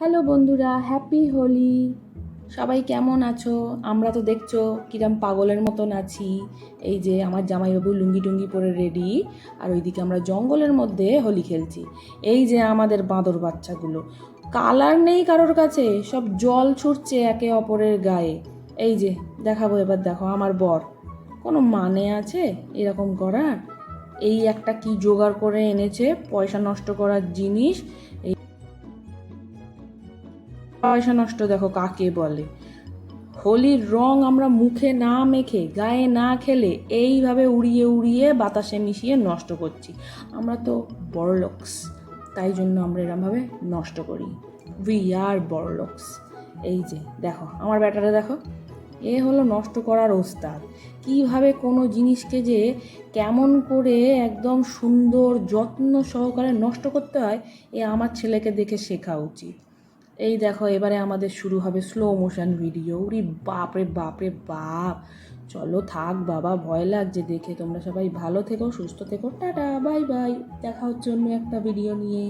Hello বন্ধুরা, happy Holi. সবাই কেমন আছো? আমরা তো দেখছো কিরম পাগলের মতন আছি। এই যে আমার জামাইবাবু লুঙ্গি টুঙ্গি পরে রেডি, আর ওইদিকে আমরা জঙ্গলের মধ্যে হোলি খেলছি। এই যে আমাদের বাঁদর বাচ্চাগুলো, কালার নেই কারোর কাছে, সব জল ছুটছে একে অপরের গায়ে। এই যে দেখাবো, এবার দেখো আমার বর, কোনো মানে আছে এরকম করার? এই একটা কি জোগাড় করে এনেছে পয়সা নষ্ট করার জিনিস। পয়সা নষ্ট দেখো কাকে বলে। হোলির রং আমরা মুখে না মেখে, গায়ে না খেলে এইভাবে উড়িয়ে উড়িয়ে বাতাসে মিশিয়ে নষ্ট করছি। আমরা তো বড়লোকস, তাই জন্য আমরা এরমভাবে নষ্ট করি। উই আর বড়লোকস। এই যে দেখো আমার ব্যাটারে, দেখো এ হলো নষ্ট করার ওস্তাদ। কীভাবে কোনো জিনিসকে যে কেমন করে একদম সুন্দর যত্ন সহকারে নষ্ট করতে হয়, এ আমার ছেলেকে দেখে শেখা উচিত। এই দেখো এবারে আমাদের শুরু হবে স্লো মোশন ভিডিও। উরি বাপ রে বাপ রে বাপ। চলো থাক বাবা, ভয় লাগছে দেখে। তোমরা সবাই ভালো থেকো, সুস্থ থেকো, টাটা বাই বাই। দেখা হচ্ছে অন্য একটা ভিডিও নিয়ে।